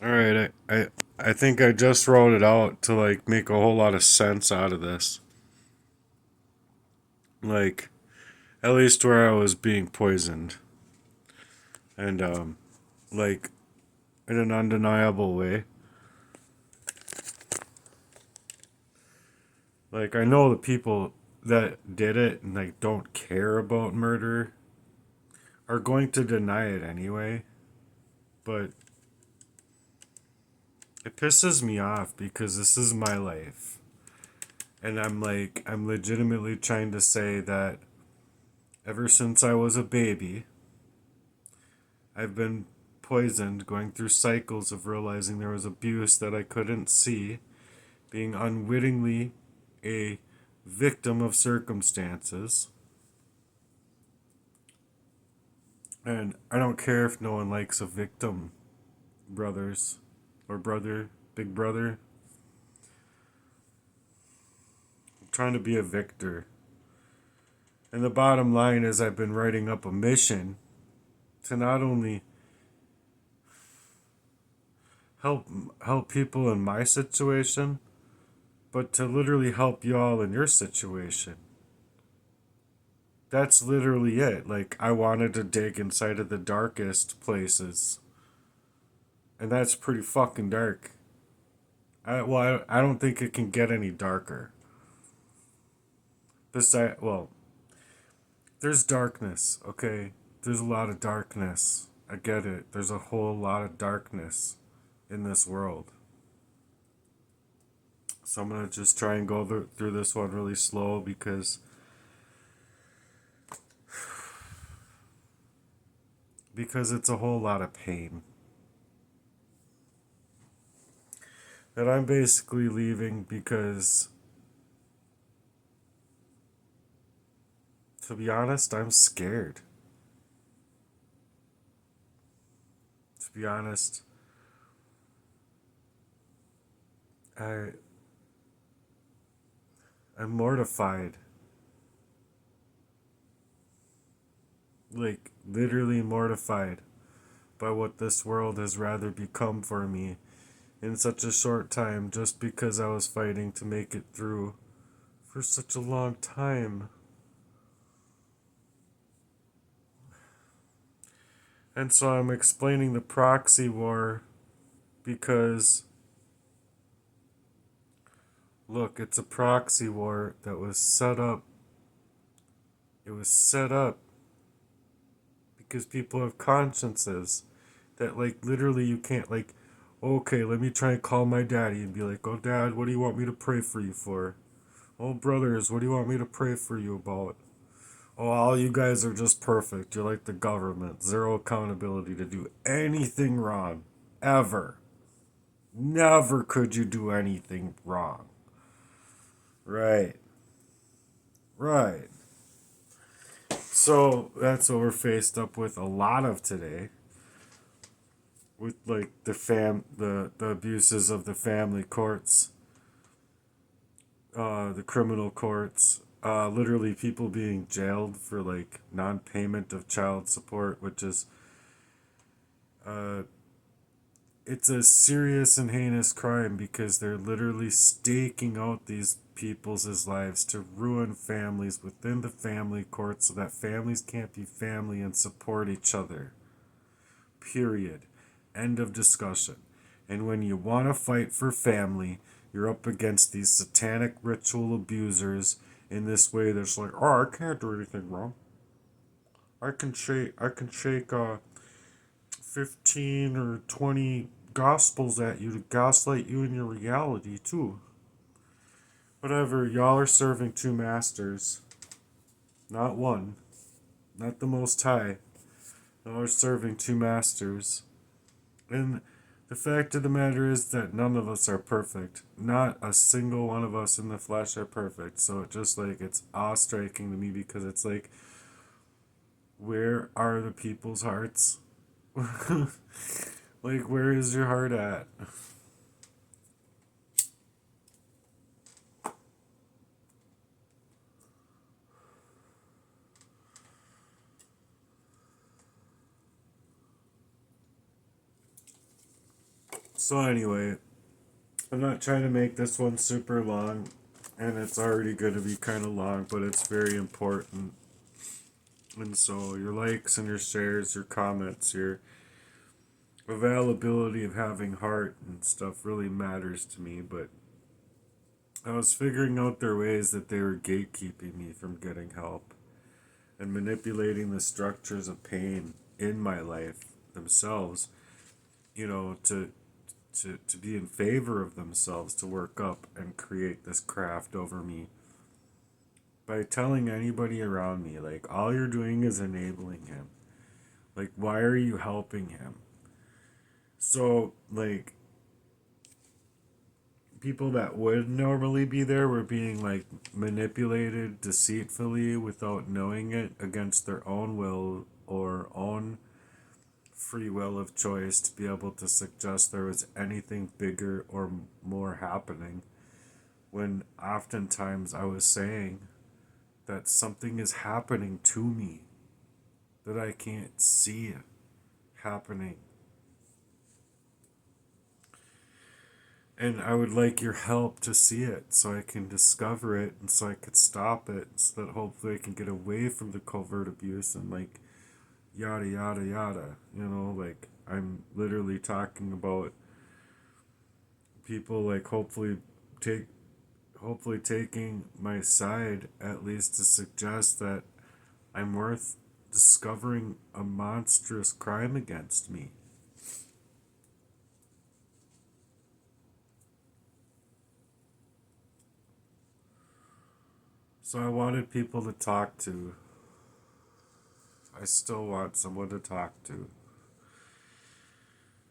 All right, I think I just wrote it out to like make a whole lot of sense out of this. Like at least where I was being poisoned, and like in an undeniable way. Like I know the people that did it and like don't care about murder are going to deny it anyway, but it pisses me off because this is my life. And I'm legitimately trying to say that ever since I was a baby, I've been poisoned, going through cycles of realizing there was abuse that I couldn't see, being unwittingly a victim of circumstances. And I don't care if no one likes a victim, brothers, or brother, big brother. I'm trying to be a victor. And the bottom line is, I've been writing up a mission to not only help help people in my situation, but to literally help y'all in your situation. That's literally it. Like I wanted to dig inside of the darkest places, and that's pretty fucking dark. I don't think it can get any darker. Besides, well, there's darkness. Okay, there's a lot of darkness. I get it. There's a whole lot of darkness in this world. So I'm gonna just try and go through this one really slow because it's a whole lot of pain. That I'm basically leaving because, to be honest, I'm scared. To be honest, I I'm mortified. Like literally mortified by what this world has rather become for me in such a short time just because I was fighting to make it through for such a long time. And so I'm explaining the proxy war because, look, it's a proxy war that was set up. It was set up because people have consciences that, like, literally you can't, like, okay, let me try and call my daddy and be like, oh, dad, what do you want me to pray for you for? Oh, brothers, what do you want me to pray for you about? Oh, all you guys are just perfect. You're like the government. Zero accountability to do anything wrong. Ever. Never could you do anything wrong. Right. Right. So that's what we're faced up with a lot of today. With like the abuses of the family courts, the criminal courts, literally people being jailed for like non-payment of child support, which is uh, it's a serious and heinous crime because they're literally staking out these people's lives to ruin families within the family court so that families can't be family and support each other. Period. End of discussion. And when you want to fight for family, you're up against these satanic ritual abusers in this way that's like, oh, I can't do anything wrong. I can shake 15 or 20 gospels at you to gaslight you in your reality too. Whatever, y'all are serving two masters. Not one. Not the most high. Y'all are serving two masters. And the fact of the matter is that none of us are perfect. Not a single one of us in the flesh are perfect. So it just like it's awe striking to me because it's like, where are the people's hearts? Like, where is your heart at? So anyway, I'm not trying to make this one super long, and it's already going to be kind of long, but it's very important. And so your likes and your shares, your comments, your availability of having heart and stuff really matters to me. But I was figuring out their ways that they were gatekeeping me from getting help and manipulating the structures of pain in my life themselves, to be in favor of themselves, to work up and create this craft over me by telling anybody around me, like, all you're doing is enabling him. Like, why are you helping him? So, like, people that would normally be there were being, like, manipulated deceitfully without knowing it against their own will or own free will of choice to be able to suggest there was anything bigger or more happening, when oftentimes I was saying that something is happening to me that I can't see happening. And I would like your help to see it so I can discover it and so I could stop it so that hopefully I can get away from the covert abuse and, like, yada yada yada. Like, I'm literally talking about people, like, hopefully taking my side, at least to suggest that I'm worth discovering a monstrous crime against me. So I wanted people to talk to. I still want someone to talk to.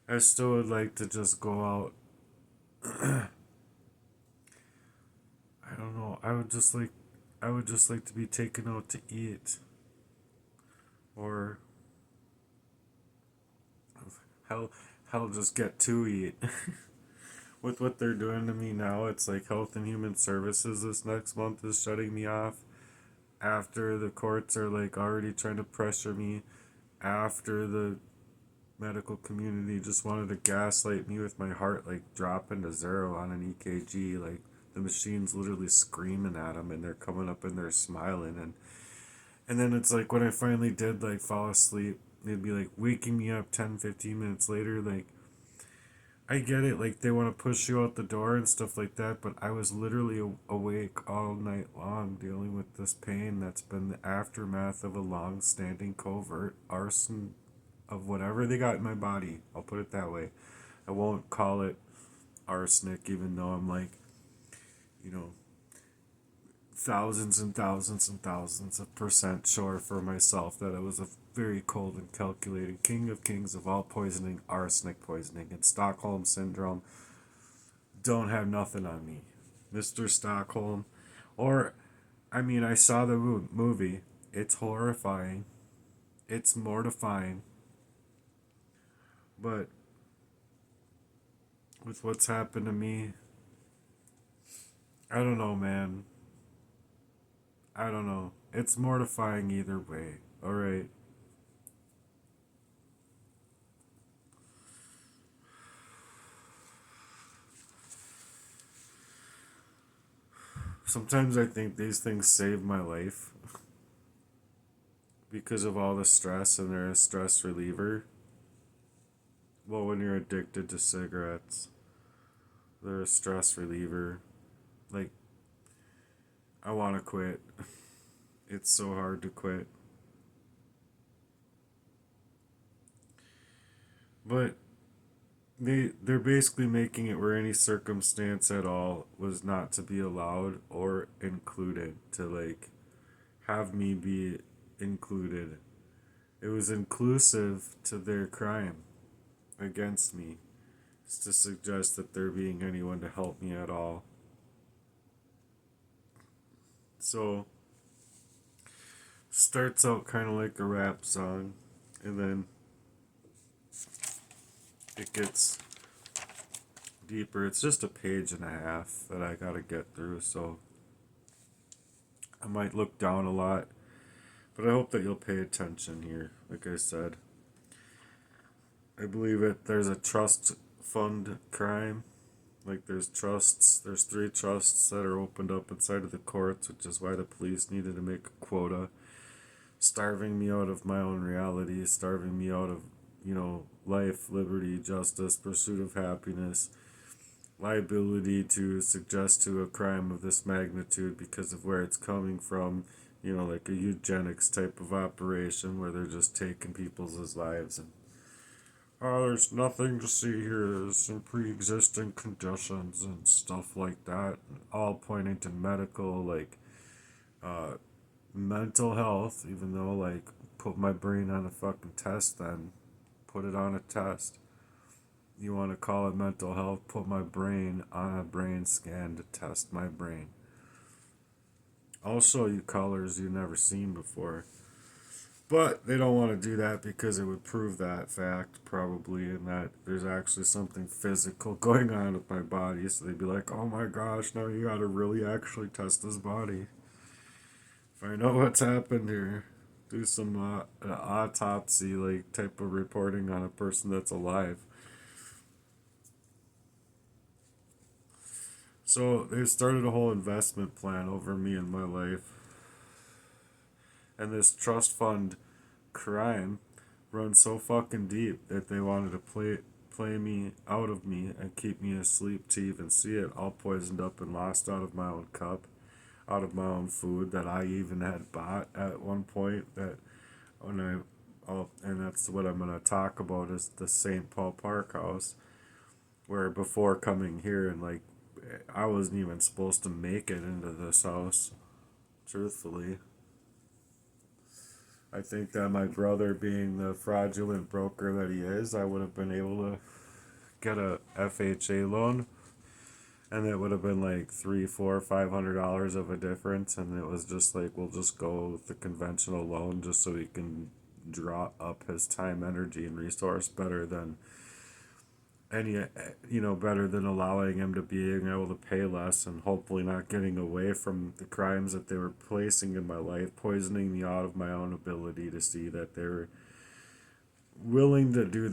I still would like to just go out. I don't know. I would just like to be taken out to eat. Or hell hell just get to eat. With what they're doing to me now, it's like Health and Human Services this next month is shutting me off. After the courts are, like, already trying to pressure me. After the medical community just wanted to gaslight me with my heart, like, dropping to zero on an EKG. Like, the machine's literally screaming at them and they're coming up and they're smiling. And then it's like when I finally did, like, fall asleep, they'd be like waking me up 10-15 minutes later. Like, I get it, like, they want to push you out the door and stuff like that, but I was literally awake all night long dealing with this pain that's been the aftermath of a long standing covert arson of whatever they got in my body. I'll put it that way. I won't call it arsenic, even though I'm, like, you know, thousands and thousands and thousands of percent sure for myself that it was a very cold and calculated king of kings of all poisoning, arsenic poisoning, and Stockholm syndrome don't have nothing on me. Mr. Stockholm. Or, I mean, I saw the movie. It's horrifying. It's mortifying. But with what's happened to me, I don't know, man. I don't know. It's mortifying either way. Alright. Sometimes I think these things save my life because of all the stress, and they're a stress reliever. Well, when you're addicted to cigarettes, they're a stress reliever. Like, I want to quit. It's so hard to quit. But they're basically making it where any circumstance at all was not to be allowed or included, to, like, have me be included. It was inclusive to their crime against me. It's to suggest that there being anyone to help me at all. So starts out kind of like a rap song, and then it gets deeper. It's just a page and a half that I gotta get through, so I might look down a lot, but I hope that you'll pay attention here. Like I said, I believe it. There's a trust fund crime. Like there's 3 trusts that are opened up inside of the courts, which is why the police needed to make a quota, starving me out of my own reality, starving me out of, life, liberty, justice, pursuit of happiness, liability to suggest to a crime of this magnitude because of where it's coming from, like a eugenics type of operation where they're just taking people's lives and oh, there's nothing to see here. There's some pre-existing conditions and stuff like that, all pointing to medical, like, uh, mental health. Even though, like, put my brain on a fucking test, then put it on a test. You want to call it mental health? Put my brain on a brain scan to test my brain. I'll show you colors you've never seen before. But they don't want to do that because it would prove that fact, probably, and that there's actually something physical going on with my body. So they'd be like, oh my gosh, now you gotta really actually test his body. Find out what's happened here. Do some autopsy, like, type of reporting on a person that's alive. So they started a whole investment plan over me and my life. And this trust fund crime run so fucking deep that they wanted to play me out of me and keep me asleep to even see it, all poisoned up and lost out of my own cup, out of my own food that I even had bought at one point. That when and that's what I'm gonna talk about is the St. Paul Park House, where before coming here and like I wasn't even supposed to make it into this house, truthfully. I think that my brother, being the fraudulent broker that he is, I would have been able to get a FHA loan, and it would have been like $3, $4, $500 of a difference, and it was just like we'll just go with the conventional loan just so he can draw up his time, energy, and resource better than better than allowing him to being able to pay less and hopefully not getting away from the crimes that they were placing in my life, poisoning me out of my own ability to see that they're willing to do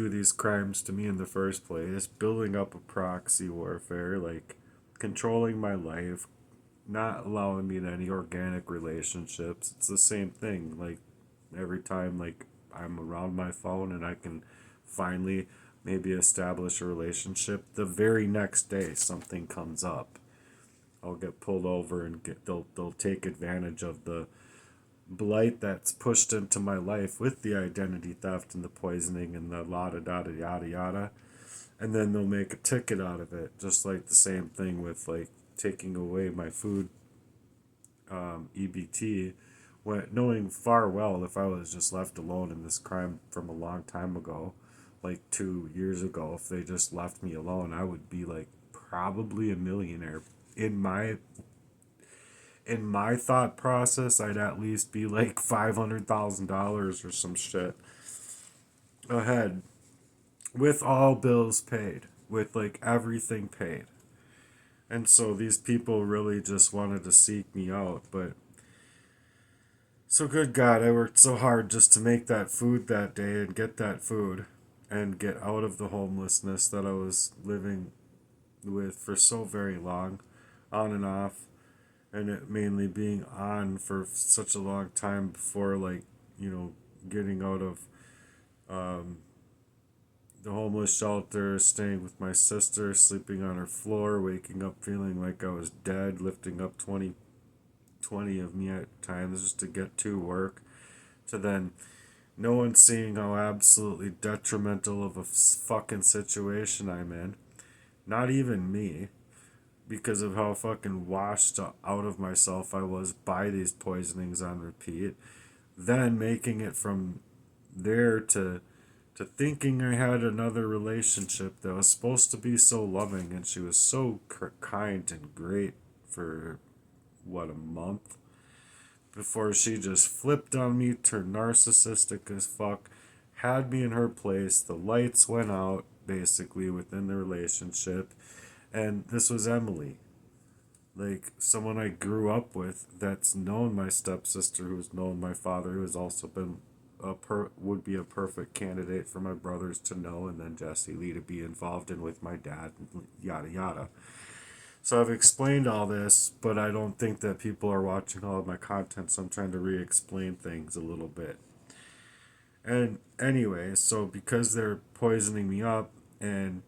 these crimes to me in the first place, building up a proxy warfare, like controlling my life, not allowing me in any organic relationships. It's the same thing. Like every time like I'm around my phone and I can finally maybe establish a relationship, the very next day something comes up. I'll get pulled over and they'll take advantage of the blight that's pushed into my life with the identity theft and the poisoning and the la da da da yada yada, and then they'll make a ticket out of it. Just like the same thing with like taking away my food, EBT, when knowing far well if I was just left alone in this crime from a long time ago, like 2 years ago, if they just left me alone, I would be like probably a millionaire. In my thought process, I'd at least be like $500,000 or some shit ahead, with all bills paid, with like everything paid. And so these people really just wanted to seek me out, but so good God, I worked so hard just to make that food that day and get that food and get out of the homelessness that I was living with for so very long, on and off, and it mainly being on for such a long time before, like, getting out of um, the homeless shelter, staying with my sister, sleeping on her floor, waking up feeling like I was dead, lifting up 20 of me at times just to get to work, to then no one seeing how absolutely detrimental of a fucking situation I'm in. Not even me, because of how fucking washed out of myself I was by these poisonings on repeat. Then making it from there to thinking I had another relationship that was supposed to be so loving, and she was so kind and great for what, a month before she just flipped on me, turned narcissistic as fuck, had me in her place. The lights went out basically within the relationship, and this was Emily, like someone I grew up with, that's known my stepsister, who's known my father, who has also been would be a perfect candidate for my brothers to know, and then Jesse Lee to be involved in with my dad, yada yada. So I've explained all this, but I don't think that people are watching all of my content, so I'm trying to re-explain things a little bit. And anyway, so because they're poisoning me up, and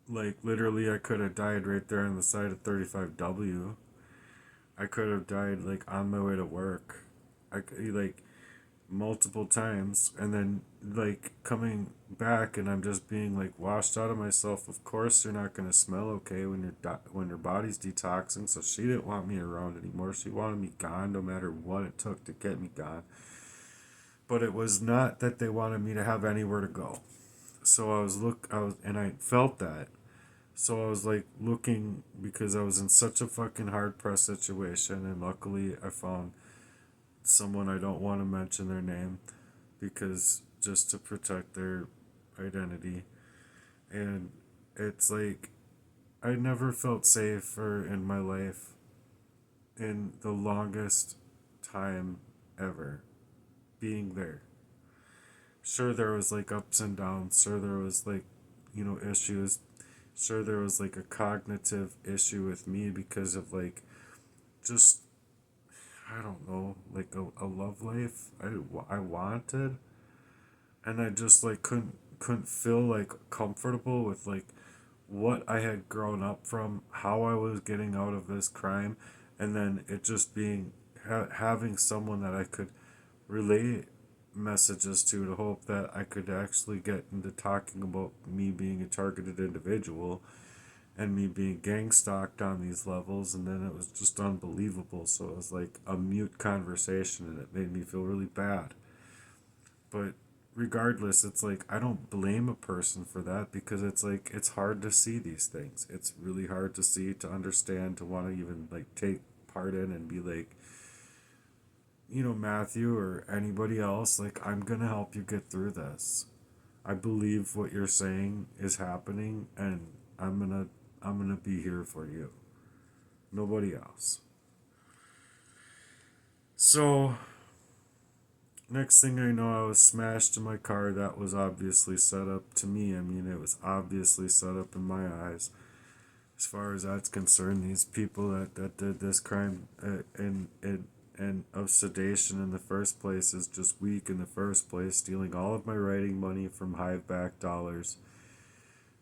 like literally I could have died right there on the side of 35W. I could have died like on my way to work. Like multiple times, and then like coming back, and I'm just being like washed out of myself. Of course you're not going to smell okay when when your body's detoxing. So she didn't want me around anymore. She wanted me gone no matter what it took to get me gone. But it was not that they wanted me to have anywhere to go. So I was, and I felt that. So I was like looking, because I was in such a fucking hard pressed situation, and luckily I found someone. I don't want to mention their name, because just to protect their identity. And it's like I never felt safer in my life in the longest time ever being there. Sure, there was like ups and downs. Sure, there was like, issues. Sure, there was like a cognitive issue with me because of like just, I don't know, like a love life I wanted. And I just like couldn't feel like comfortable with like what I had grown up from, how I was getting out of this crime, and then it just being having someone that I could relay messages to hope that I could actually get into talking about me being a targeted individual and me being gang stalked on these levels, and then it was just unbelievable. So it was like a mute conversation, and it made me feel really bad. But regardless, it's like I don't blame a person for that, because it's like it's hard to see these things. It's really hard to see, to understand, to want to even like take part in and be like, Matthew or anybody else, like I'm going to help you get through this. I believe what you're saying is happening, and I'm going to be here for you. Nobody else. So next thing I know, I was smashed in my car. That was obviously set up to me. I mean, it was obviously set up in my eyes. As far as that's concerned, these people that did this crime and of sedation in the first place is just weak in the first place, stealing all of my writing money from Hive back dollars.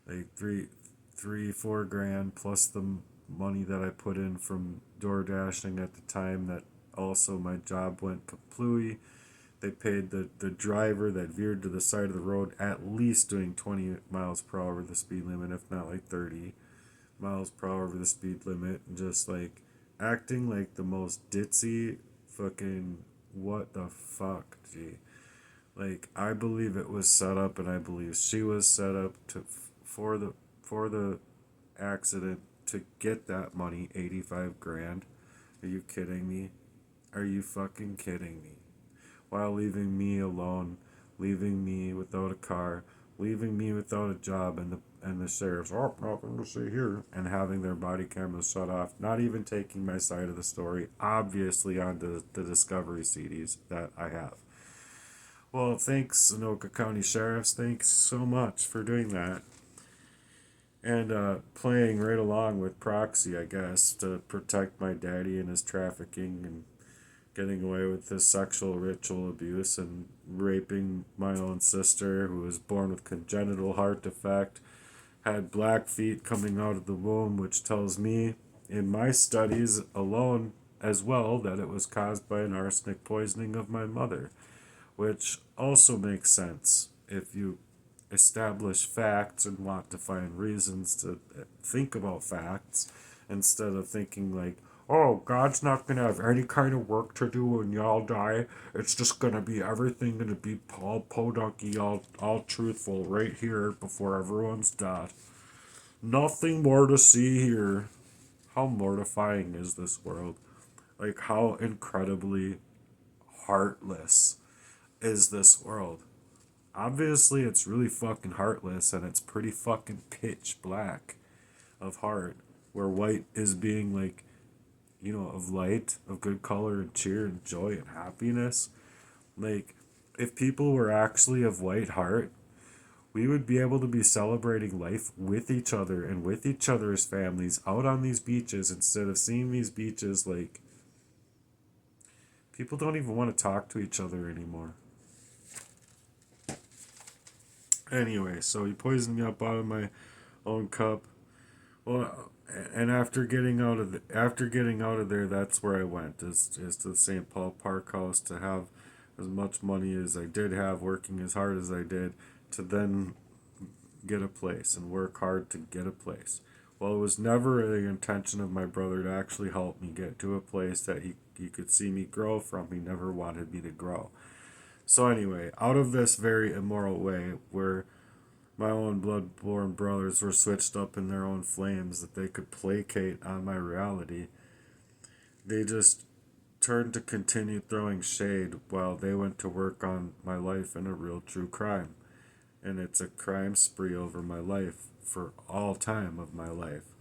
Like 4 grand plus the money that I put in from door dashing at the time, that also my job went kaplooey. They paid the driver that veered to the side of the road at least doing 20 miles per hour over the speed limit, if not like 30 miles per hour over the speed limit, and just like acting like the most ditzy fucking what the fuck, gee. Like I believe it was set up, and I believe she was set up to for the accident to get that money, 85 grand. Are you kidding me? Are you fucking kidding me? While leaving me alone, leaving me without a car, leaving me without a job, and the sheriff's, oh, nothing to see here, and having their body cameras shut off, not even taking my side of the story, obviously on the Discovery CDs that I have. Well, thanks, Anoka County Sheriffs. Thanks so much for doing that. And playing right along with Proxy, I guess, to protect my daddy and his trafficking, and getting away with his sexual ritual abuse, and raping my own sister, who was born with congenital heart defect, had black feet coming out of the womb, which tells me in my studies alone as well that it was caused by an arsenic poisoning of my mother, which also makes sense if you establish facts and want to find reasons to think about facts, instead of thinking like, oh, God's not going to have any kind of work to do when y'all die. It's just going to be everything going to be all podunky, all truthful right here before everyone's dead. Nothing more to see here. How mortifying is this world? Like, how incredibly heartless is this world? Obviously, it's really fucking heartless, and it's pretty fucking pitch black of heart, where white is being like, of light, of good color and cheer and joy and happiness. Like, if people were actually of white heart, we would be able to be celebrating life with each other and with each other's families out on these beaches instead of seeing these beaches like people don't even want to talk to each other anymore. Anyway, so he poisoned me up out of my own cup. Well, and after getting out of there, that's where I went is to the St. Paul Park House to have as much money as I did have, working as hard as I did, to then get a place and work hard to get a place. Well, it was never the intention of my brother to actually help me get to a place that he could see me grow from. He never wanted me to grow. So anyway, out of this very immoral way where my own blood-born brothers were switched up in their own flames that they could placate on my reality, they just turned to continue throwing shade while they went to work on my life in a real true crime. And it's a crime spree over my life for all time of my life.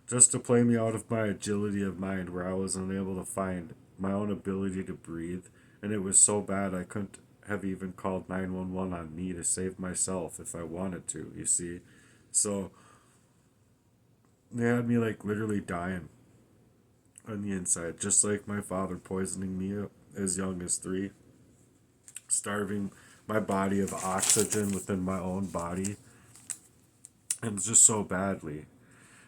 Just to play me out of my agility of mind where I was unable to find my own ability to breathe. And it was so bad I couldn't have even called 911 on me to save myself if I wanted to, you see. So they had me like literally dying on the inside, just like my father poisoning me as young as 3, starving my body of oxygen within my own body, and just so badly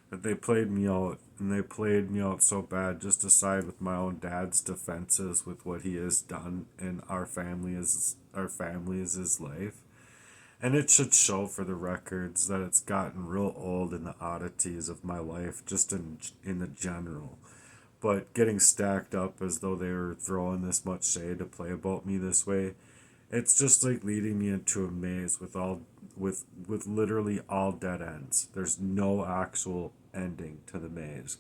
that they played me out, and they played me out so bad just to side with my own dad's defenses with what he has done in our family is his life. And it should show for the records that it's gotten real old in the oddities of my life, just in the general. But getting stacked up as though they were throwing this much shade to play about me this way, it's just like leading me into a maze with literally all dead ends. There's no actual ending to the maze.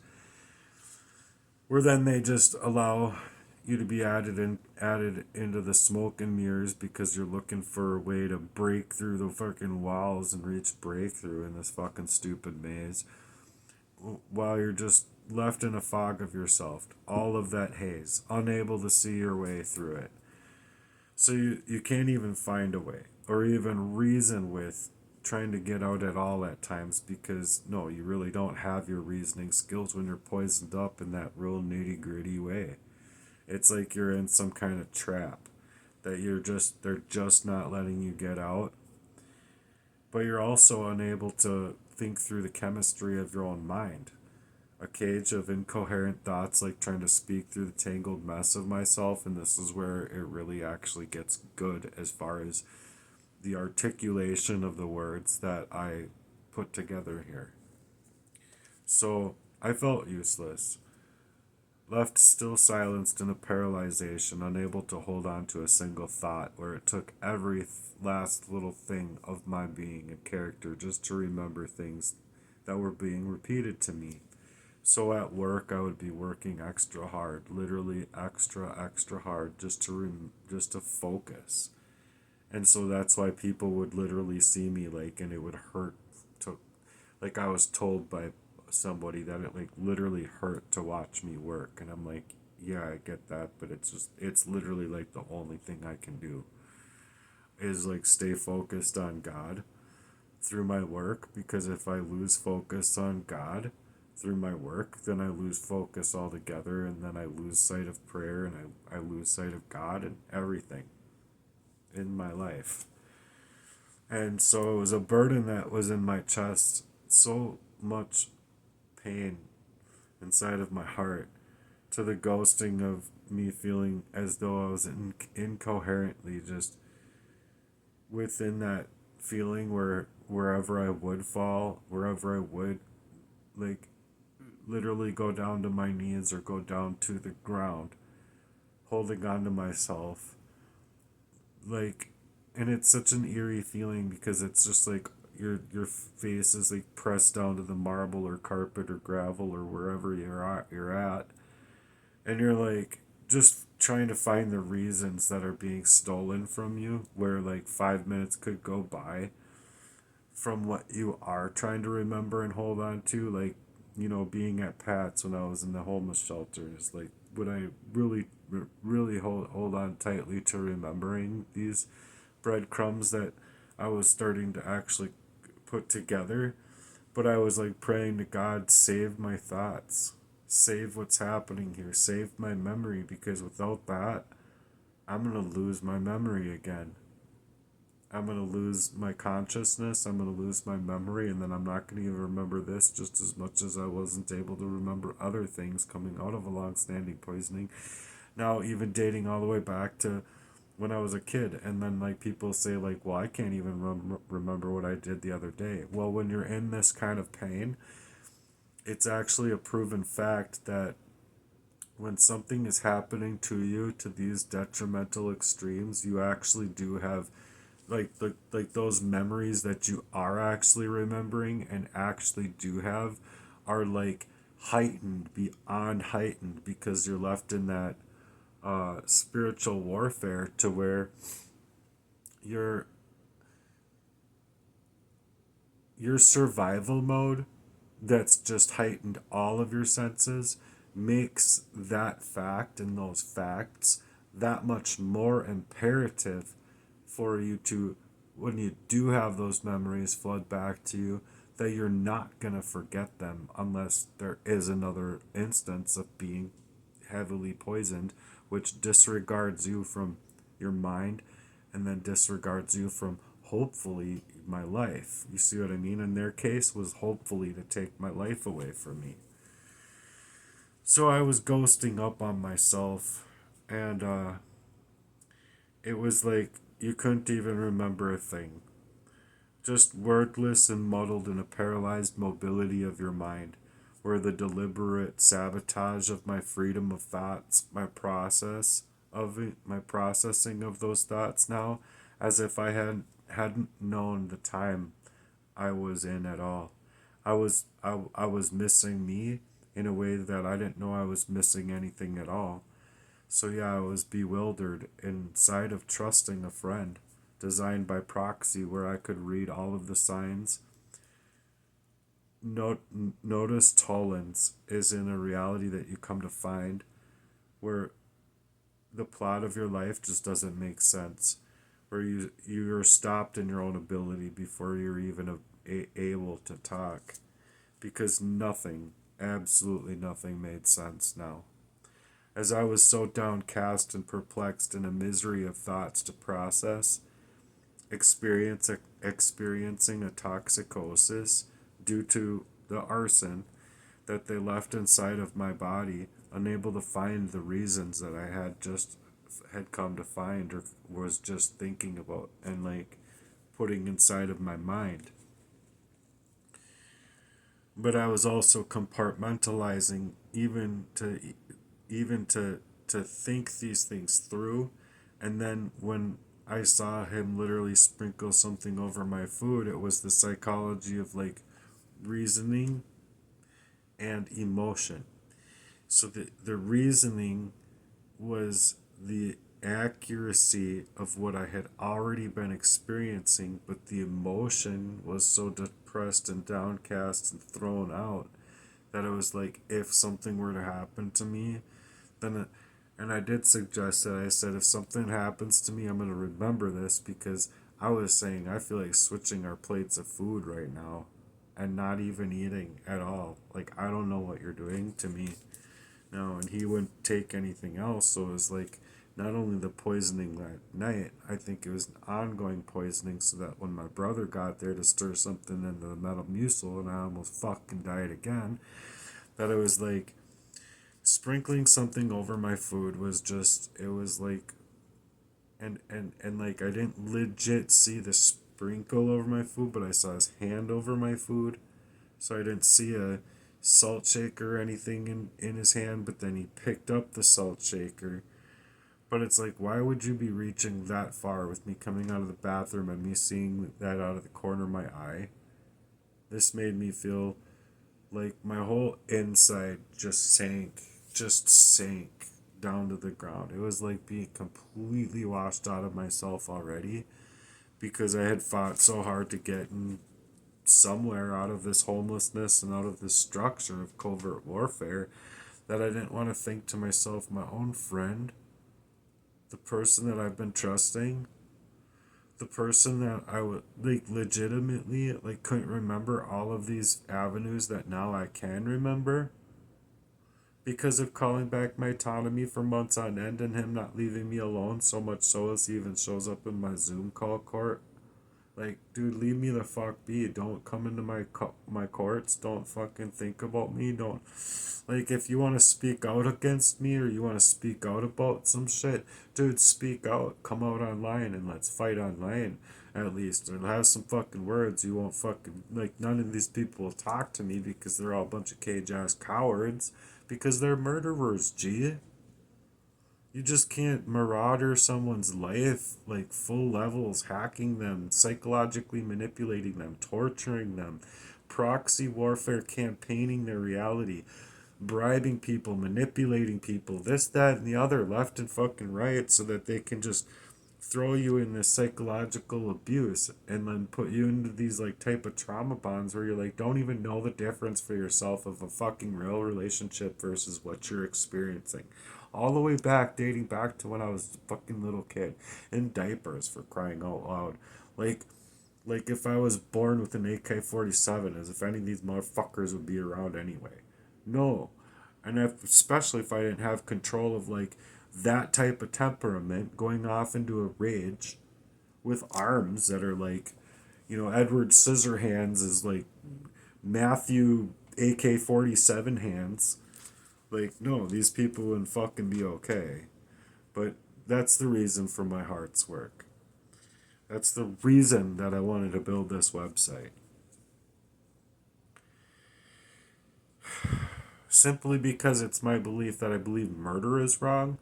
Where then they just allow you to be added into the smoke and mirrors because you're looking for a way to break through the fucking walls and reach breakthrough in this fucking stupid maze, while you're just left in a fog of yourself, all of that haze, unable to see your way through it. So you can't even find a way or even reason with trying to get out at all at times because no, you really don't have your reasoning skills when you're poisoned up in that real nitty gritty way. It's like you're in some kind of trap that they're just not letting you get out, but you're also unable to think through the chemistry of your own mind. A cage of incoherent thoughts, like trying to speak through the tangled mess of myself, and this is where it really actually gets good as far as the articulation of the words that I put together here. So I felt useless, left still silenced in a paralyzation, unable to hold on to a single thought, where it took every last little thing of my being and character just to remember things that were being repeated to me. So at work, I would be working extra hard, literally extra hard, just to focus. And so that's why people would literally see me like, and it would hurt to, like I was told by somebody that it like literally hurt to watch me work, and I'm like, yeah, I get that, but it's literally like the only thing I can do is like stay focused on God through my work, because if I lose focus on God through my work, then I lose focus altogether, and then I lose sight of prayer, and I lose sight of God and everything in my life. And so it was a burden that was in my chest, so much pain inside of my heart, to the ghosting of me feeling as though I was incoherently just within that feeling where wherever I would fall, wherever I would like literally go down to my knees or go down to the ground, holding on to myself. Like, and it's such an eerie feeling because it's just like your face is like pressed down to the marble or carpet or gravel or wherever you're at, and you're like just trying to find the reasons that are being stolen from you, where like 5 minutes could go by from what you are trying to remember and hold on to. Like, being at Pat's when I was in the homeless shelter is like would I really hold on tightly to remembering these breadcrumbs that I was starting to actually put together. But I was like praying to God, save my thoughts, save what's happening here, save my memory, because without that, I'm gonna lose my memory again. I'm gonna lose my consciousness, I'm gonna lose my memory, and then I'm not gonna even remember this just as much as I wasn't able to remember other things coming out of a long standing poisoning. Now, even dating all the way back to when I was a kid, and then like people say, like, well, I can't even remember what I did the other day. Well, when you're in this kind of pain, it's actually a proven fact that when something is happening to you to these detrimental extremes, you actually do have like those memories that you are actually remembering and actually do have are like heightened beyond heightened because you're left in that spiritual warfare to where your your survival mode that's just heightened all of your senses makes that fact and those facts that much more imperative for you to, when you do have those memories flood back to you, that you're not going to forget them unless there is another instance of being heavily poisoned, which disregards you from your mind and then disregards you from hopefully my life. You see what I mean? In their case was hopefully to take my life away from me. So I was ghosting up on myself, and it was like you couldn't even remember a thing. Just wordless and muddled in a paralyzed mobility of your mind, where the deliberate sabotage of my freedom of thoughts, my processing of those thoughts now, as if hadn't known the time I was in at all. I was missing me in a way that I didn't know I was missing anything at all. So yeah, I was bewildered inside of trusting a friend, designed by proxy, where I could read all of the signs. Notice Tollins is in a reality that you come to find where the plot of your life just doesn't make sense, where you're stopped in your own ability before you're even able to talk, because nothing, absolutely nothing, made sense now. As I was so downcast and perplexed in a misery of thoughts to process, experiencing a toxicosis due to the arson that they left inside of my body, unable to find the reasons that I had come to find or was just thinking about and like putting inside of my mind. But I was also compartmentalizing even to think these things through, and then when I saw him literally sprinkle something over my food, it was the psychology of like reasoning and emotion. So the reasoning was the accuracy of what I had already been experiencing, but the emotion was so depressed and downcast and thrown out that it was like if something were to happen to me, then and I did suggest that. I said, if something happens to me, I'm going to remember this, because I was saying I feel like switching our plates of food right now and not even eating at all. Like, I don't know what you're doing to me. No, and he wouldn't take anything else. So it was like not only the poisoning that night, I think it was an ongoing poisoning, so that when my brother got there to stir something into the Metamucil and I almost fucking died again, that it was like sprinkling something over my food was just, it was like, and like I didn't legit see the sprinkle over my food, but I saw his hand over my food. So I didn't see a salt shaker or anything in his hand, but then he picked up the salt shaker. But it's like, why would you be reaching that far with me coming out of the bathroom and me seeing that out of the corner of my eye? This made me feel like my whole inside just sank down to the ground. It was like being completely washed out of myself already, because I had fought so hard to get in somewhere out of this homelessness and out of this structure of covert warfare, that I didn't want to think to myself, my own friend, the person that I've been trusting, the person that I would like legitimately like couldn't remember all of these avenues that now I can remember because of calling back my autonomy for months on end and him not leaving me alone, so much so as he even shows up in my Zoom call court. Like, dude, leave me the fuck be. Don't come into my courts. Don't fucking think about me. Don't, like, if you want to speak out against me or you want to speak out about some shit, dude, speak out. Come out online and let's fight online at least. Or have some fucking words. You won't fucking, like, none of these people will talk to me because they're all a bunch of cage ass cowards because they're murderers, G. You just can't marauder someone's life like full levels, hacking them, psychologically manipulating them, torturing them, proxy warfare campaigning their reality, bribing people, manipulating people, this, that, and the other, left and fucking right, so that they can just throw you in this psychological abuse and then put you into these like type of trauma bonds where you're like don't even know the difference for yourself of a fucking real relationship versus what you're experiencing, all the way back, dating back to when I was a fucking little kid in diapers, for crying out loud. like like if I was born with an AK-47, as if any of these motherfuckers would be around anyway. No. And especially if I didn't have control of like that type of temperament, going off into a rage with arms that are like, Edward Scissorhands is like Matthew AK-47 hands. Like, no, these people wouldn't fucking be okay. But that's the reason for my heart's work. That's the reason that I wanted to build this website. Simply because it's my belief that I believe murder is wrong,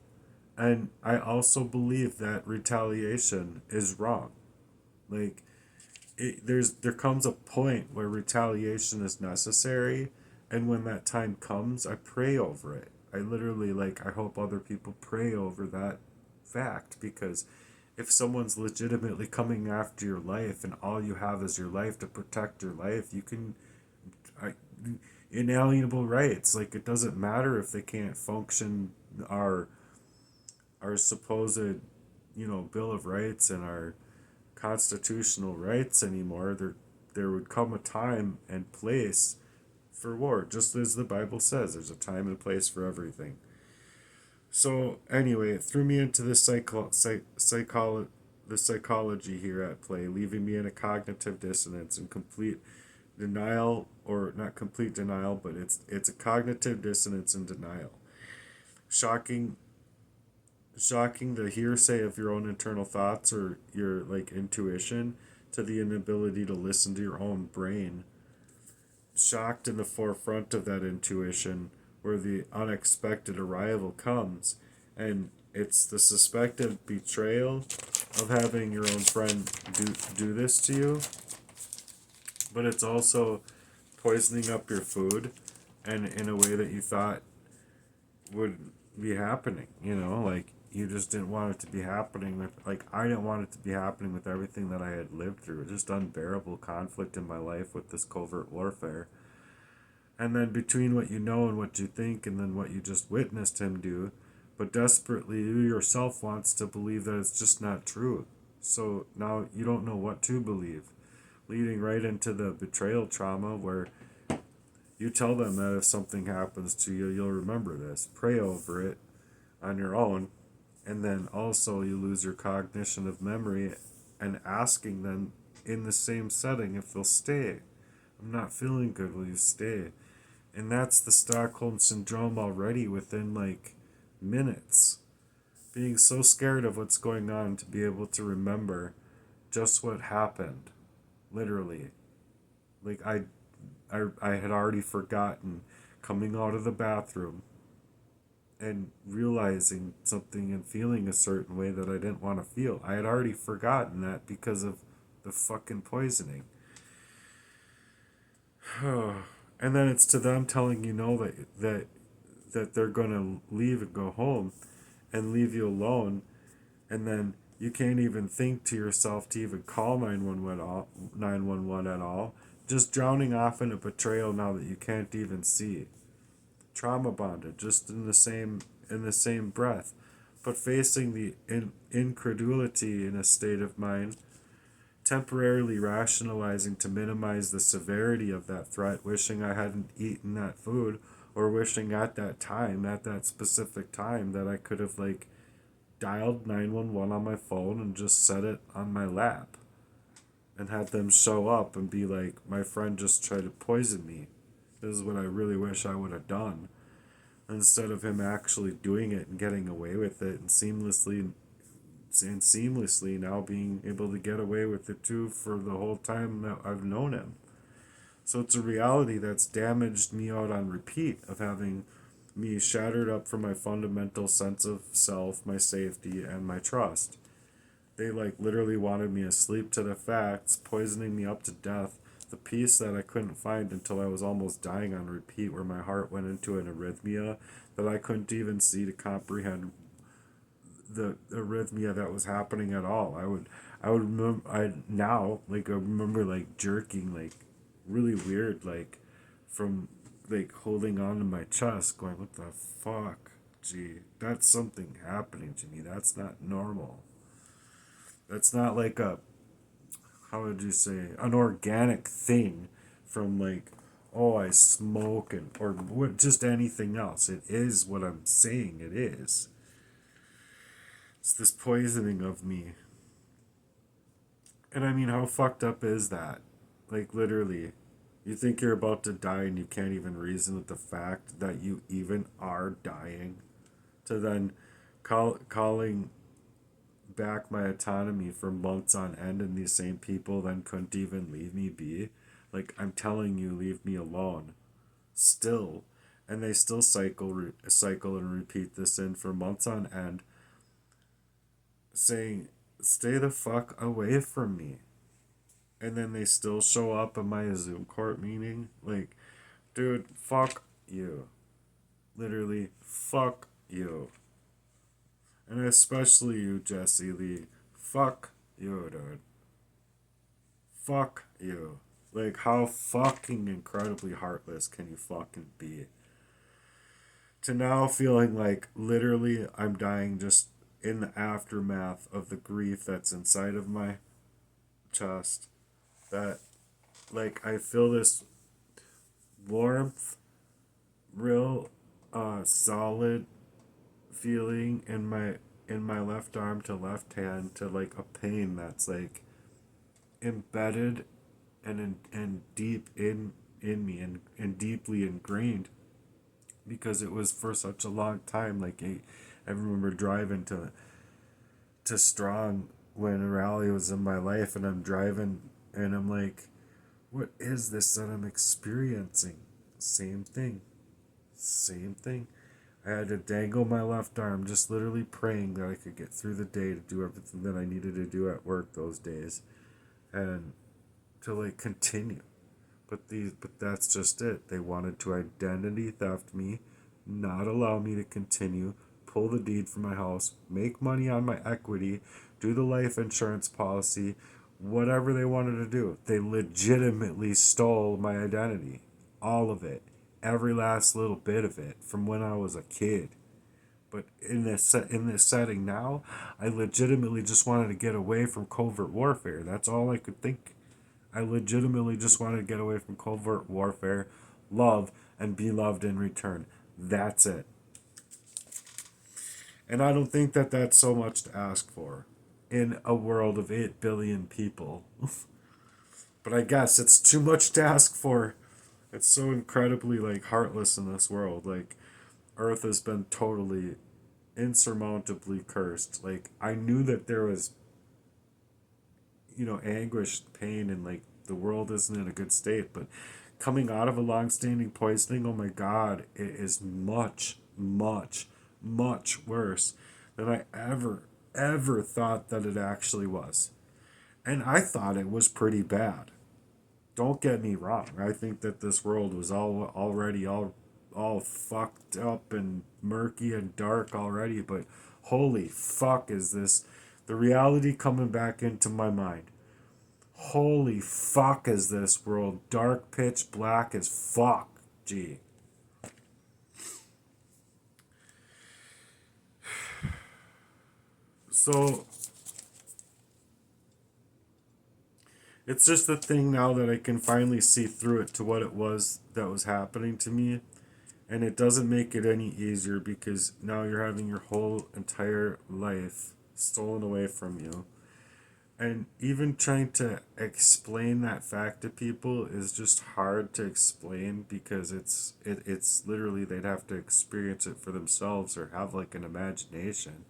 and I also believe that retaliation is wrong. Like, there comes a point where retaliation is necessary, and when that time comes, I pray over it. I literally, like, I hope other people pray over that fact, because if someone's legitimately coming after your life and all you have is your life to protect your life, you can I, inalienable rights. Like, it doesn't matter if they can't function our supposed, Bill of Rights and our constitutional rights anymore. There would come a time and place for war, just as the Bible says. There's a time and place for everything. So anyway, it threw me into this the psychology here at play, leaving me in a cognitive dissonance and complete denial, or not complete denial, but it's a cognitive dissonance and denial. Shocking shocking the hearsay of your own internal thoughts or your like intuition to the inability to listen to your own brain. Shocked in the forefront of that intuition where the unexpected arrival comes, and it's the suspected betrayal of having your own friend do this to you, but it's also poisoning up your food and in a way that you thought would be happening, like you just didn't want it to be happening with, like, I didn't want it to be happening with everything that I had lived through. Just unbearable conflict in my life with this covert warfare. And then between what you know and what you think and then what you just witnessed him do, but desperately you yourself wants to believe that it's just not true. So now you don't know what to believe, leading right into the betrayal trauma where you tell them that if something happens to you, you'll remember this. Pray over it on your own. And then also you lose your cognition of memory and asking them in the same setting if they'll stay. I'm not feeling good, will you stay? And that's the Stockholm Syndrome already within like minutes. Being so scared of what's going on to be able to remember just what happened. Literally. Like I had already forgotten coming out of the bathroom and realizing something and feeling a certain way that I didn't want to feel. I had already forgotten that because of the fucking poisoning. And then it's to them telling you that they're going to leave and go home and leave you alone, and then you can't even think to yourself to even call 911 at all, just drowning off in a betrayal now that you can't even see. trauma bonded, just in the same breath. But facing the incredulity in a state of mind, temporarily rationalizing to minimize the severity of that threat, wishing I hadn't eaten that food, or wishing at that time, at that specific time, that I could have like dialed 911 on my phone and just set it on my lap and had them show up and be like, my friend just tried to poison me. This is what I really wish I would have done. Instead of him actually doing it and getting away with it and seamlessly now being able to get away with it too for the whole time that I've known him. So it's a reality that's damaged me out on repeat of having me shattered up from my fundamental sense of self, my safety, and my trust. They like literally wanted me asleep to the facts, poisoning me up to death. The peace that I couldn't find until I was almost dying on repeat, where my heart went into an arrhythmia that I couldn't even see to comprehend the arrhythmia that was happening at all. I would remember, I remember like jerking, like really weird, like from like holding on to my chest, going, what the fuck? Gee, that's something happening to me. That's not normal. That's not like a, how would you say, an organic thing from like, oh, I smoke and, or what, just anything else. It is what I'm saying it is. It's this poisoning of me. And I mean, how fucked up is that? Like, literally, you think you're about to die and you can't even reason with the fact that you even are dying. To then calling back my autonomy for months on end, and these same people then couldn't even leave me be. Like, I'm telling you, leave me alone. Still. And they still cycle and repeat this in for months on end, saying, stay the fuck away from me. And then they still show up at my Zoom court meeting. Like, dude, fuck you. Literally, fuck you. And especially you, Jesse Lee. Fuck you, dude. Fuck you. Like, how fucking incredibly heartless can you fucking be? To now feeling like literally I'm dying just in the aftermath of the grief that's inside of my chest. That, like, I feel this warmth, real, solid feeling in my left arm to left hand, to like a pain that's like embedded and deep in me, and deeply ingrained, because it was for such a long time. Like I remember driving to Strong when a rally was in my life, and I'm driving and I'm like, what is this that I'm experiencing? Same thing. Same thing. I had to dangle my left arm, just literally praying that I could get through the day to do everything that I needed to do at work those days, and to like continue. But that's just it. They wanted to identity theft me, not allow me to continue, pull the deed from my house, make money on my equity, do the life insurance policy, whatever they wanted to do. They legitimately stole my identity. All of it. Every last little bit of it from when I was a kid. But in this setting now, I legitimately just wanted to get away from covert warfare. That's all I could think. I legitimately just wanted to get away from covert warfare, love, and be loved in return. That's it. And I don't think that that's so much to ask for in a world of 8 billion people. But I guess it's too much to ask for. It's so incredibly like heartless in this world. Like, Earth has been totally insurmountably cursed. Like, I knew that there was, anguish, pain, and like the world isn't in a good state, but coming out of a long-standing poisoning, oh my god, it is much, much, much worse than I ever thought that it actually was. And I thought it was pretty bad. Don't get me wrong. I think that this world was already all fucked up and murky and dark already, but holy fuck is this the reality coming back into my mind. Holy fuck is this world dark, pitch black as fuck. Gee. So it's just the thing now that I can finally see through it to what it was that was happening to me. And it doesn't make it any easier because now you're having your whole entire life stolen away from you. And even trying to explain that fact to people is just hard to explain because it's literally they'd have to experience it for themselves or have like an imagination,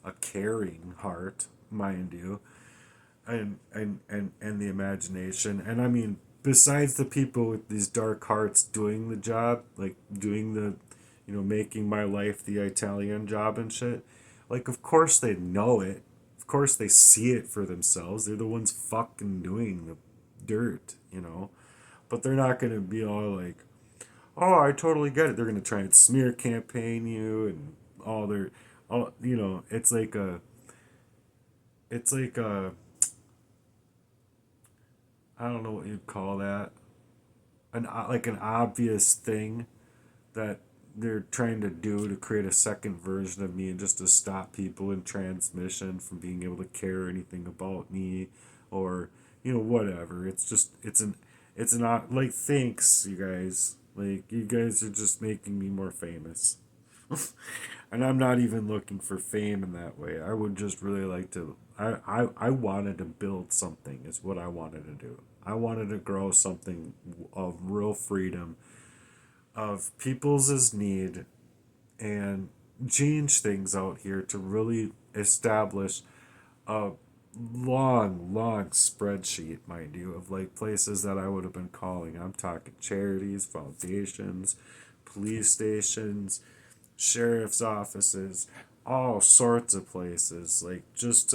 a caring heart, mind you, and the imagination. And I mean, besides the people with these dark hearts doing the job, like doing the, making my life the Italian job and shit, like of course they know it. Of course they see it for themselves. They're the ones fucking doing the dirt. But they're not gonna be all like, "Oh, I totally get it." They're gonna try and smear campaign you and all their, all it's like a, I don't know what you'd call that, like an obvious thing that they're trying to do to create a second version of me and just to stop people in transmission from being able to care anything about me or whatever. It's an like, thanks, you guys, like you guys are just making me more famous. And I'm not even looking for fame in that way. I would just really like to. I wanted to build something, is what I wanted to do. I wanted to grow something of real freedom, of people's is need, and change things out here to really establish a long spreadsheet, mind you, of like places that I would have been calling. I'm talking charities, foundations, police stations, sheriff's offices, all sorts of places, like just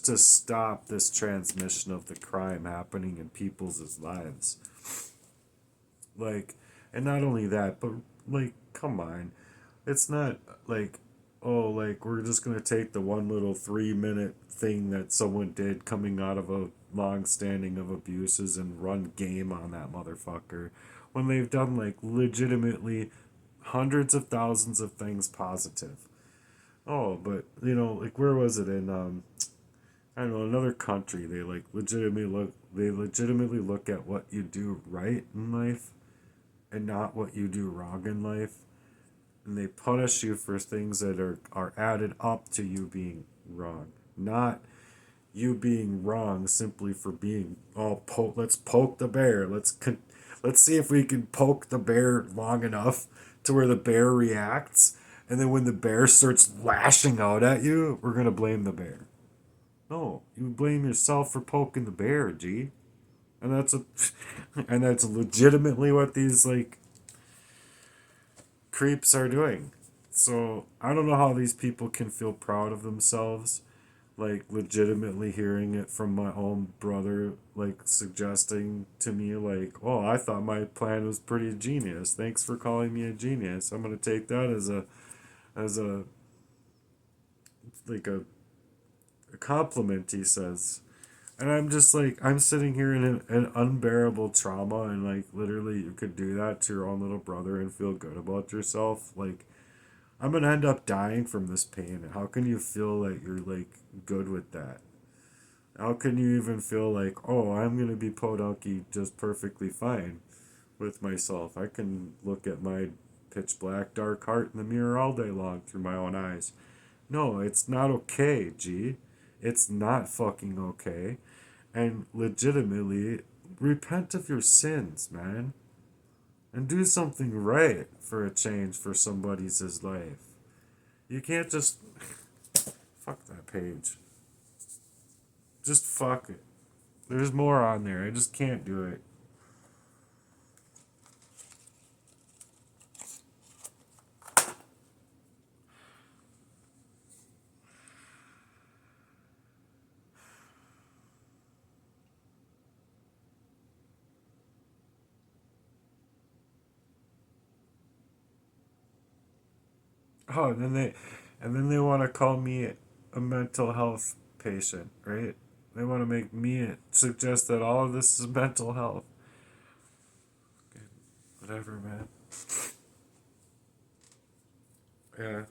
to stop this transmission of the crime happening in people's lives. Like, and not only that, but like, come on, it's not like, oh, like we're just gonna take the one little 3 minute thing that someone did coming out of a long standing of abuses and run game on that motherfucker when they've done like legitimately hundreds of thousands of things positive. Oh, but like where was it in I don't know, another country, they legitimately look at what you do right in life and not what you do wrong in life, and they punish you for things that are added up to you being wrong, not you being wrong simply for being let's poke the bear, let's see if we can poke the bear long enough to where the bear reacts, and then when the bear starts lashing out at you, we're going to blame the bear. No, you blame yourself for poking the bear, G. And that's a and that's legitimately what these like creeps are doing. So I don't know how these people can feel proud of themselves, like legitimately hearing it from my own brother, like suggesting to me, like, "Oh, I thought my plan was pretty genius. Thanks for calling me a genius. I'm gonna take that as a like a compliment." He says, and I'm just like, I'm sitting here in an unbearable trauma, and like literally, you could do that to your own little brother and feel good about yourself, like. I'm gonna end up dying from this pain. How can you feel like you're like good with that? How can you even feel like, oh, I'm gonna be podunky just perfectly fine with myself? I can look at my pitch black dark heart in the mirror all day long through my own eyes. No, it's not okay, G. It's not fucking okay. And legitimately, repent of your sins, man. And do something right for a change for somebody's life. You can't just fuck that page. Just fuck it. There's more on there. I just can't do it. Oh, and then they want to call me a mental health patient, right? They want to make me suggest that all of this is mental health. Whatever, man. Yeah.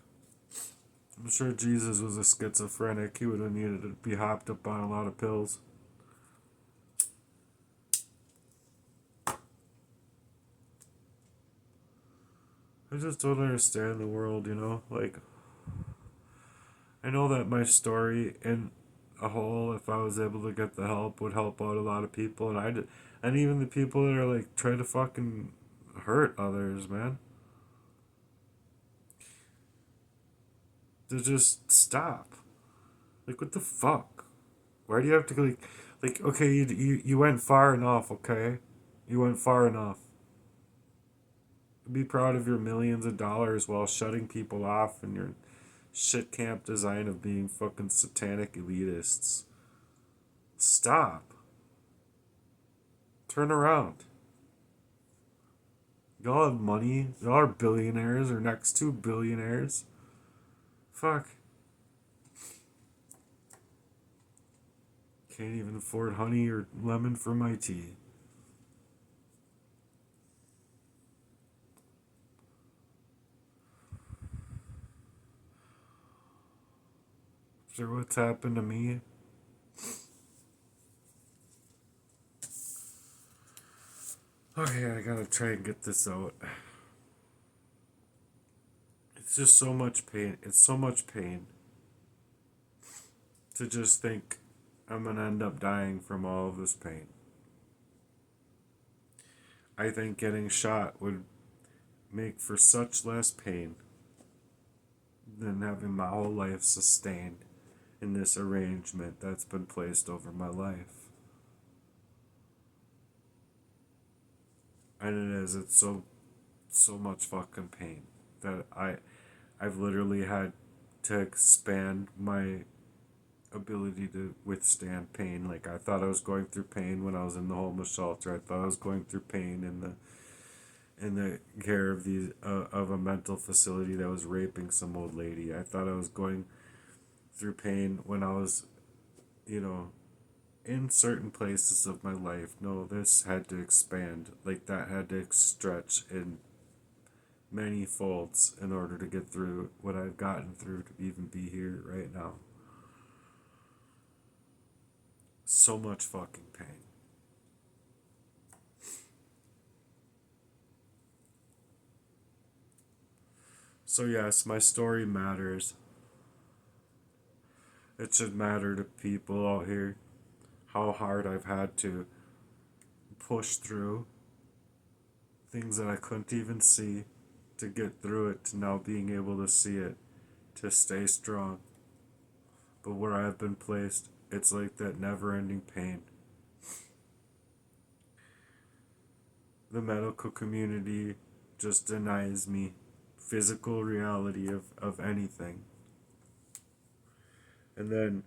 I'm sure Jesus was a schizophrenic. He would have needed to be hopped up on a lot of pills. I just don't understand the world, you know? Like, I know that my story in a whole, if I was able to get the help, would help out a lot of people. And even the people that are like trying to fucking hurt others, man. To just stop. Like, what the fuck? Why do you have to, like, okay, you went far enough, okay? You went far enough. Be proud of your millions of dollars while shutting people off and your shit camp design of being fucking satanic elitists. Stop. Turn around. Y'all have money. Y'all are billionaires or next to billionaires. Fuck. Can't even afford honey or lemon for my tea. Sure, what's happened to me? Okay, I gotta try and get this out. It's just so much pain. It's so much pain to just think I'm gonna end up dying from all of this pain. I think getting shot would make for such less pain than having my whole life sustained in this arrangement that's been placed over my life. And it is, it's so much fucking pain that I've literally had to expand my ability to withstand pain. Like, I thought I was going through pain when I was in the homeless shelter. I thought I was going through pain in the care of of a mental facility that was raping some old lady. I thought I was going through pain when I was, you know, in certain places of my life. No, this had to expand. Like, that had to stretch in many folds in order to get through what I've gotten through to even be here right now. So much fucking pain. So, yes, my story matters. It should matter to people out here how hard I've had to push through things that I couldn't even see to get through it, to now being able to see it, to stay strong. But where I've been placed, it's like that never ending pain. The medical community just denies me physical reality of anything. And then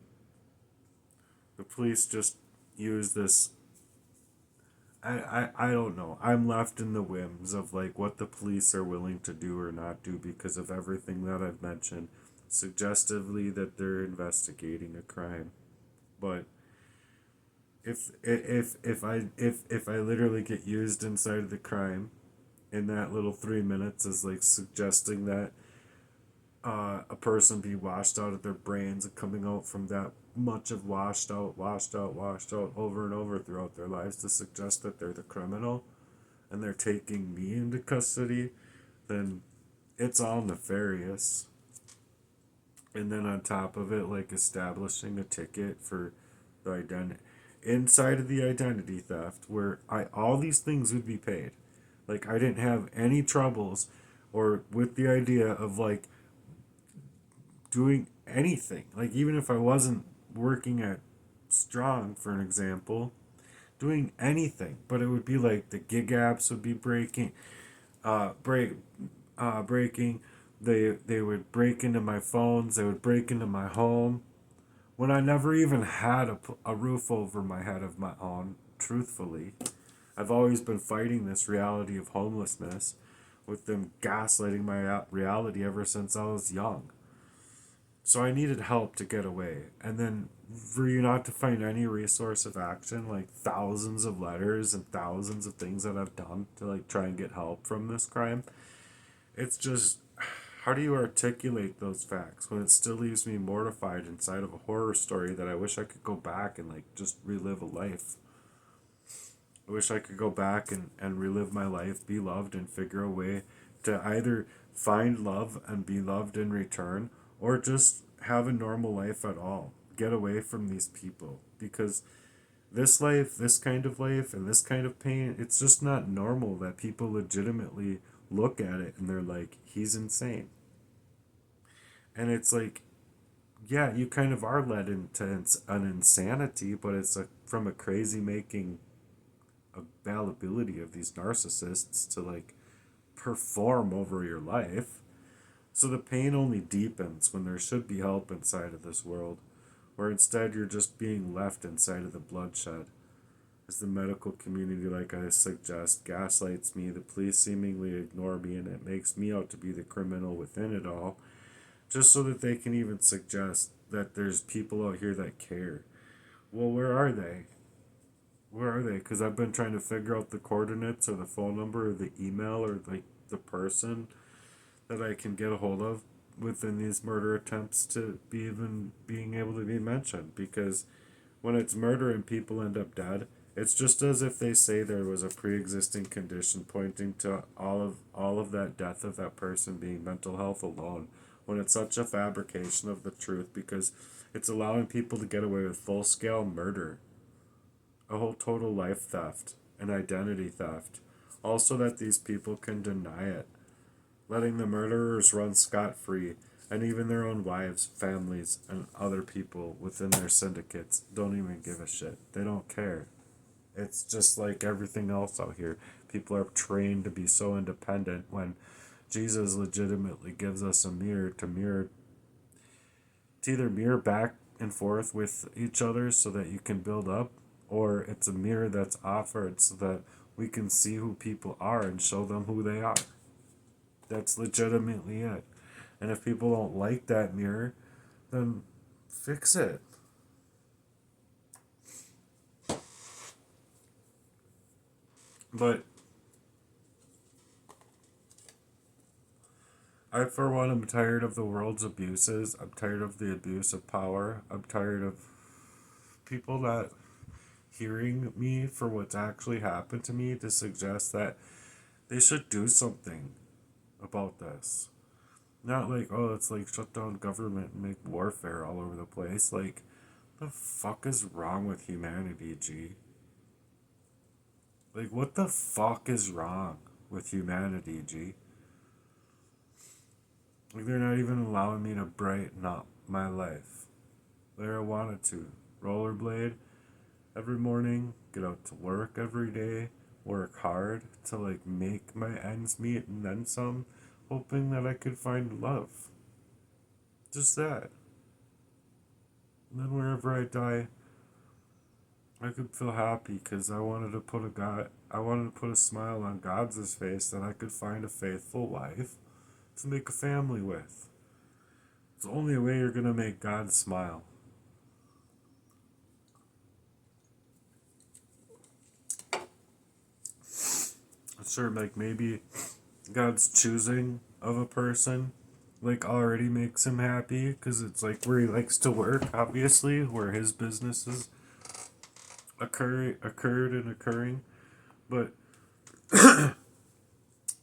the police just use this. I don't know. I'm left in the whims of like what the police are willing to do or not do because of everything that I've mentioned, suggestively that they're investigating a crime. But if I literally get used inside of the crime in that little 3 minutes as like suggesting that a person be washed out of their brains and coming out from that much of washed out over and over throughout their lives to suggest that they're the criminal and they're taking me into custody, then it's all nefarious. And then on top of it, like establishing a ticket for the identity inside of the identity theft, where I all these things would be paid. Like, I didn't have any troubles or with the idea of like doing anything. Like, even if I wasn't working at Strong, for an example, doing anything, but it would be like the gig apps would be breaking. They would break into my phones. They would break into my home when I never even had a roof over my head of my own. Truthfully, I've always been fighting this reality of homelessness with them gaslighting my reality ever since I was young. So I needed help to get away. And then for you not to find any resource of action, like thousands of letters and thousands of things that I've done to like try and get help from this crime, it's just how do you articulate those facts when it still leaves me mortified inside of a horror story that I wish I could go back and like just relive a life? I wish I could go back and relive my life, be loved, and figure a way to either find love and be loved in return, or just have a normal life at all. Get away from these people. Because this life, this kind of life, and this kind of pain, it's just not normal that people legitimately look at it and they're like, he's insane. And it's like, yeah, you kind of are led into an insanity, but it's from a crazy making availability of these narcissists to like perform over your life. So the pain only deepens when there should be help inside of this world, where instead you're just being left inside of the bloodshed. As the medical community, like I suggest, gaslights me, the police seemingly ignore me, and it makes me out to be the criminal within it all, just so that they can even suggest that there's people out here that care. Well, where are they? Where are they? Because I've been trying to figure out the coordinates or the phone number or the email or like the person that I can get a hold of within these murder attempts to be even being able to be mentioned. Because when it's murder and people end up dead, it's just as if they say there was a pre-existing condition pointing to all of that death of that person being mental health alone, when it's such a fabrication of the truth, because it's allowing people to get away with full-scale murder, a whole total life theft, and identity theft. Also that these people can deny it, letting the murderers run scot-free, and even their own wives, families, and other people within their syndicates don't even give a shit. They don't care. It's just like everything else out here. People are trained to be so independent when Jesus legitimately gives us a mirror to either mirror back and forth with each other so that you can build up, or it's a mirror that's offered so that we can see who people are and show them who they are. That's legitimately it. And if people don't like that mirror, then fix it. But I, for one, am tired of the world's abuses. I'm tired of the abuse of power. I'm tired of people not hearing me for what's actually happened to me to suggest that they should do something about this. Not like, oh, it's like shut down government and make warfare all over the place. Like, the fuck is wrong with humanity, G? Like, what the fuck is wrong with humanity, G? Like, they're not even allowing me to brighten up my life. There I wanted to. Rollerblade every morning, get out to work every day, work hard to, like, make my ends meet and then some, hoping that I could find love. Just that. And then wherever I die, I could feel happy because I wanted to put a smile on God's face that I could find a faithful wife to make a family with. It's the only way you're gonna make God smile. Sure, like maybe God's choosing of a person like already makes him happy because it's like where he likes to work, obviously, where his businesses occurred and occurring. But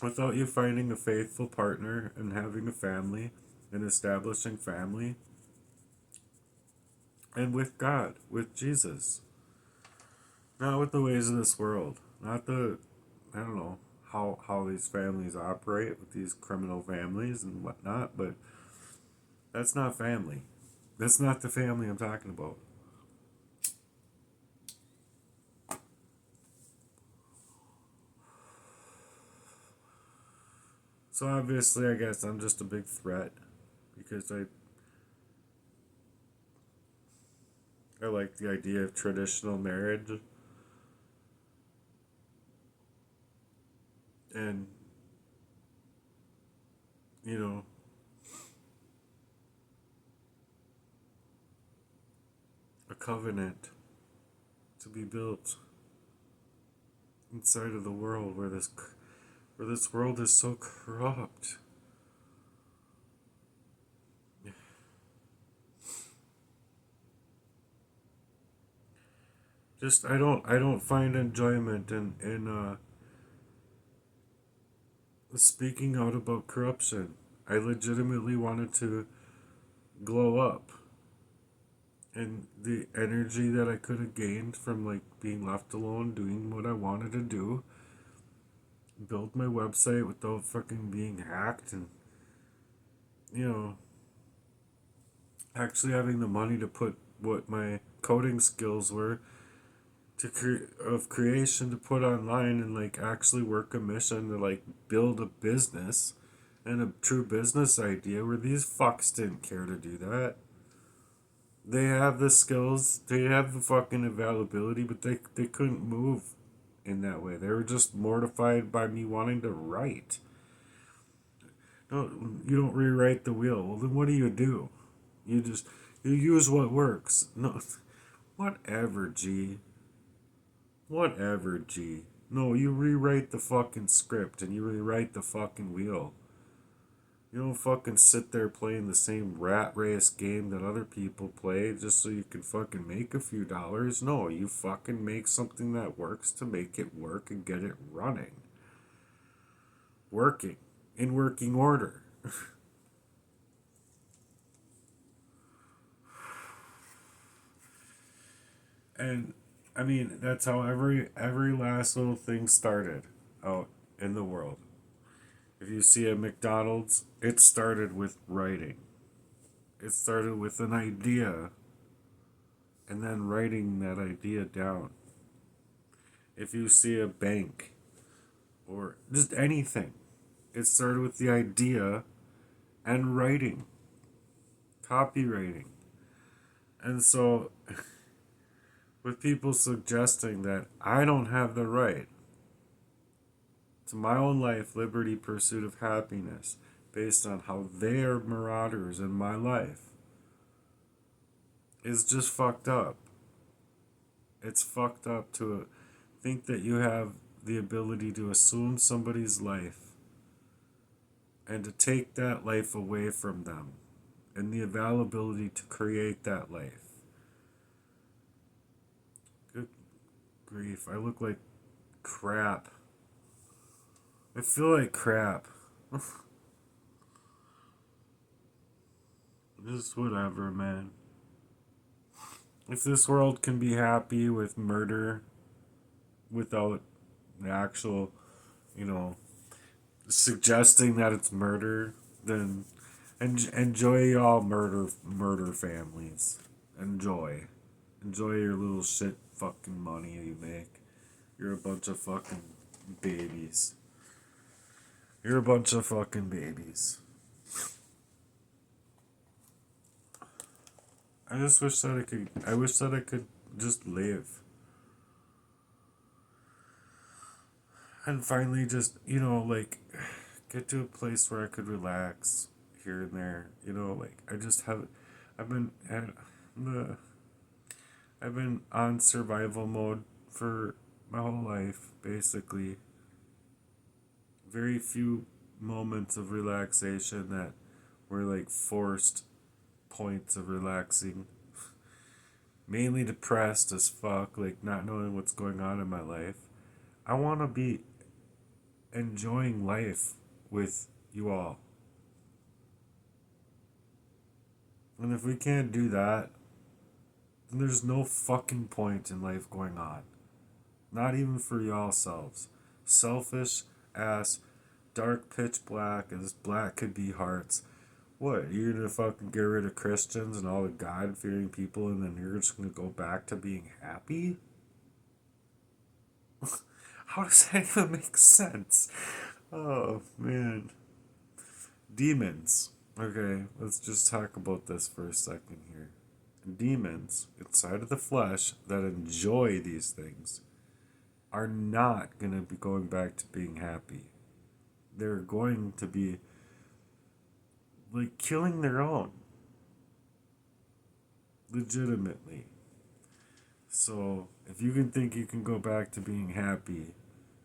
without you finding a faithful partner and having a family and establishing family, and with God, with Jesus, not with the ways of this world, not the, I don't know how these families operate with these criminal families and whatnot, but that's not family. That's not the family I'm talking about. So obviously, I guess I'm just a big threat because I like the idea of traditional marriage and you know a covenant to be built inside of the world where this world is so corrupt. Just I don't find enjoyment in speaking out about corruption. I legitimately wanted to glow up, and the energy that I could have gained from like being left alone doing what I wanted to do, build my website without fucking being hacked, and you know, actually having the money to put what my coding skills were of creation to put online, and like actually work a mission to like build a business and a true business idea where these fucks didn't care to do that. They have the skills, they have the fucking availability, but they couldn't move in that way. They were just mortified by me wanting to write. No, you don't rewrite the wheel. Well, then what do you do? You just you use what works. No, whatever, G. Whatever, G. No, you rewrite the fucking script and you rewrite the fucking wheel. You don't fucking sit there playing the same rat race game that other people play just so you can fucking make a few dollars. No, you fucking make something that works to make it work and get it running. Working. In working order. And I mean, that's how every last little thing started out in the world. If you see a McDonald's, it started with writing. It started with an idea and then writing that idea down. If you see a bank or just anything, it started with the idea and writing, copywriting. And so, with people suggesting that I don't have the right to my own life, liberty, pursuit of happiness, based on how they are marauders in my life, is just fucked up. It's fucked up to think that you have the ability to assume somebody's life and to take that life away from them and the availability to create that life. Good grief, I look like crap. I feel like crap. Just whatever, man. If this world can be happy with murder without the actual, you know, suggesting that it's murder, then enjoy y'all murder families. Enjoy. Enjoy your little shit fucking money you make. You're a bunch of fucking babies. You're a bunch of fucking babies. I just wish that I wish that I could just live. And finally just, like get to a place where I could relax here and there. Like I just have I've been at the I've been on survival mode for my whole life, basically. Very few moments of relaxation that were like forced points of relaxing. Mainly depressed as fuck, like not knowing what's going on in my life. I want to be enjoying life with you all. And if we can't do that, then there's no fucking point in life going on. Not even for y'all selves. Selfish ass, dark pitch black as black could be hearts. What, you're gonna fucking get rid of Christians and all the God fearing people and then you're just gonna go back to being happy? How does that even make sense? Oh, man. Demons. Okay, let's just talk about this for a second here. Demons inside of the flesh that enjoy these things are not going to be going back to being happy. They're going to be like killing their own. Legitimately. So, if you can think you can go back to being happy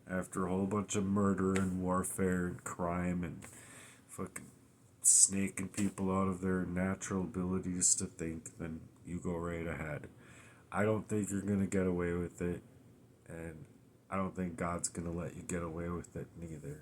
after a whole bunch of murder and warfare and crime and fucking snaking people out of their natural abilities to think, then you go right ahead. I don't think you're gonna get away with it, and I don't think God's gonna let you get away with it neither.